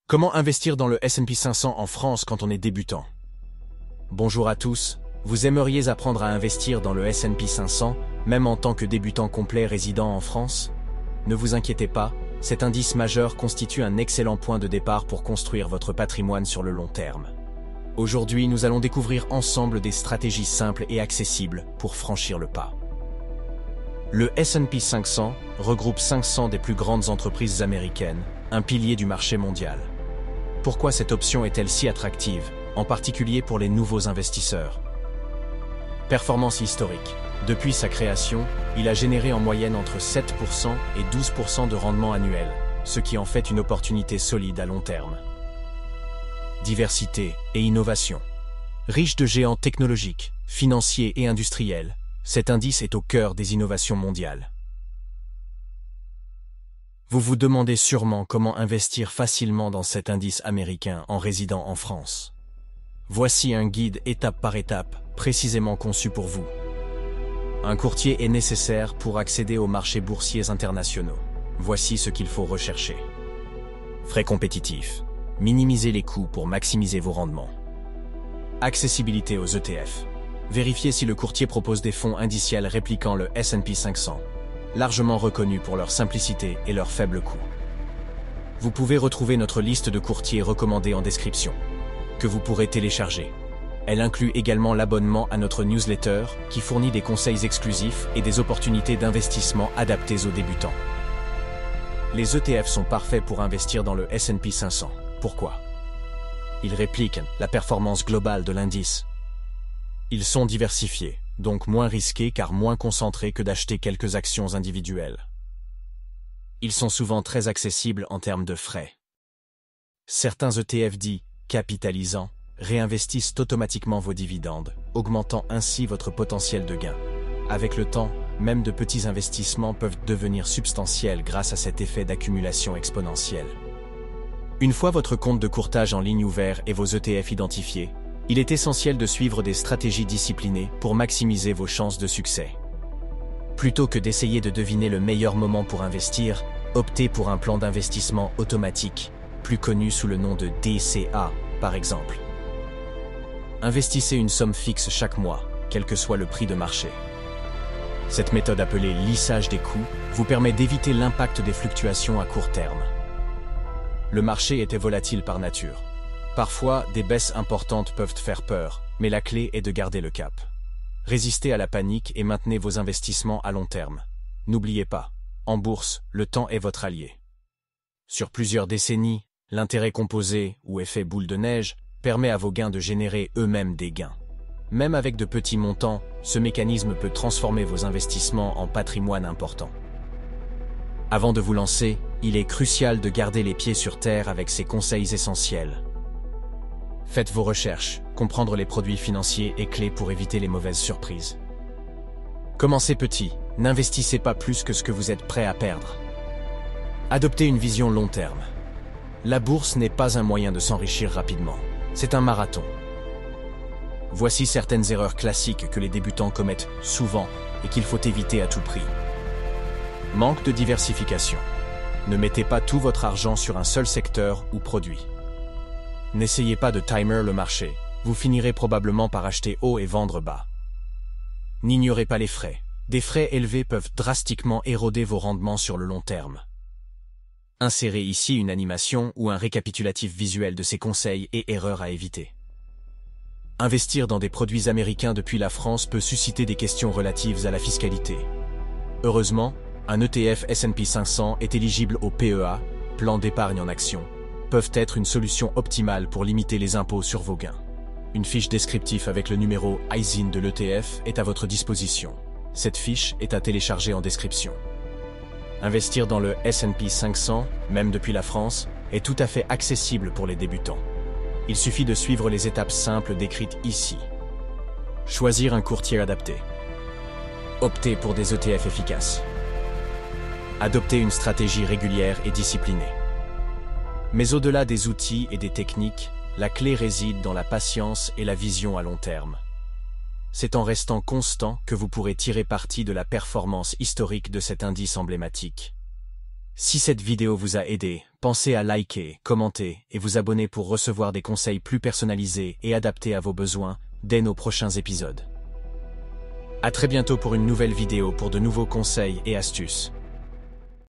Comment investir dans le S&P 500 en France quand on est débutant? Bonjour à tous, vous aimeriez apprendre à investir dans le S&P 500, même en tant que débutant complet résident en France? Ne vous inquiétez pas, cet indice majeur constitue un excellent point de départ pour construire votre patrimoine sur le long terme. Aujourd'hui, nous allons découvrir ensemble des stratégies simples et accessibles pour franchir le pas. Le S&P 500 regroupe 500 des plus grandes entreprises américaines, un pilier du marché mondial. Pourquoi cette option est-elle si attractive, en particulier pour les nouveaux investisseurs? Performance historique. Depuis sa création, il a généré en moyenne entre 7% et 12% de rendement annuel, ce qui en fait une opportunité solide à long terme. Diversité et innovation. Riche de géants technologiques, financiers et industriels, cet indice est au cœur des innovations mondiales. Vous vous demandez sûrement comment investir facilement dans cet indice américain en résidant en France. Voici un guide étape par étape, précisément conçu pour vous. Un courtier est nécessaire pour accéder aux marchés boursiers internationaux. Voici ce qu'il faut rechercher. Frais compétitifs. Minimisez les coûts pour maximiser vos rendements. Accessibilité aux ETF. Vérifiez si le courtier propose des fonds indiciels répliquant le S&P 500, largement reconnus pour leur simplicité et leur faible coût. Vous pouvez retrouver notre liste de courtiers recommandés en description, que vous pourrez télécharger. Elle inclut également l'abonnement à notre newsletter qui fournit des conseils exclusifs et des opportunités d'investissement adaptées aux débutants. Les ETF sont parfaits pour investir dans le S&P 500. Pourquoi? Ils répliquent la performance globale de l'indice. Ils sont diversifiés, donc moins risqués car moins concentrés que d'acheter quelques actions individuelles. Ils sont souvent très accessibles en termes de frais. Certains ETF dits capitalisants réinvestissent automatiquement vos dividendes, augmentant ainsi votre potentiel de gain. Avec le temps, même de petits investissements peuvent devenir substantiels grâce à cet effet d'accumulation exponentielle. Une fois votre compte de courtage en ligne ouvert et vos ETF identifiés, il est essentiel de suivre des stratégies disciplinées pour maximiser vos chances de succès. Plutôt que d'essayer de deviner le meilleur moment pour investir, optez pour un plan d'investissement automatique, plus connu sous le nom de DCA, par exemple. Investissez une somme fixe chaque mois, quel que soit le prix de marché. Cette méthode appelée lissage des coûts vous permet d'éviter l'impact des fluctuations à court terme. Le marché était volatile par nature. Parfois, des baisses importantes peuvent faire peur, mais la clé est de garder le cap. Résistez à la panique et maintenez vos investissements à long terme. N'oubliez pas, en bourse, le temps est votre allié. Sur plusieurs décennies, l'intérêt composé, ou effet boule de neige, permet à vos gains de générer eux-mêmes des gains. Même avec de petits montants, ce mécanisme peut transformer vos investissements en patrimoine important. Avant de vous lancer, il est crucial de garder les pieds sur terre avec ces conseils essentiels. Faites vos recherches, comprendre les produits financiers est clé pour éviter les mauvaises surprises. Commencez petit, n'investissez pas plus que ce que vous êtes prêt à perdre. Adoptez une vision long terme. La bourse n'est pas un moyen de s'enrichir rapidement, c'est un marathon. Voici certaines erreurs classiques que les débutants commettent souvent et qu'il faut éviter à tout prix. Manque de diversification. Ne mettez pas tout votre argent sur un seul secteur ou produit. N'essayez pas de timer le marché, vous finirez probablement par acheter haut et vendre bas. N'ignorez pas les frais. Des frais élevés peuvent drastiquement éroder vos rendements sur le long terme. Insérez ici une animation ou un récapitulatif visuel de ces conseils et erreurs à éviter. Investir dans des produits américains depuis la France peut susciter des questions relatives à la fiscalité. Heureusement, un ETF S&P 500 est éligible au PEA, plan d'épargne en actions, peuvent être une solution optimale pour limiter les impôts sur vos gains. Une fiche descriptive avec le numéro ISIN de l'ETF est à votre disposition. Cette fiche est à télécharger en description. Investir dans le S&P 500, même depuis la France, est tout à fait accessible pour les débutants. Il suffit de suivre les étapes simples décrites ici. Choisir un courtier adapté. Opter pour des ETF efficaces. Adopter une stratégie régulière et disciplinée. Mais au-delà des outils et des techniques, la clé réside dans la patience et la vision à long terme. C'est en restant constant que vous pourrez tirer parti de la performance historique de cet indice emblématique. Si cette vidéo vous a aidé, pensez à liker, commenter et vous abonner pour recevoir des conseils plus personnalisés et adaptés à vos besoins dès nos prochains épisodes. À très bientôt pour une nouvelle vidéo pour de nouveaux conseils et astuces.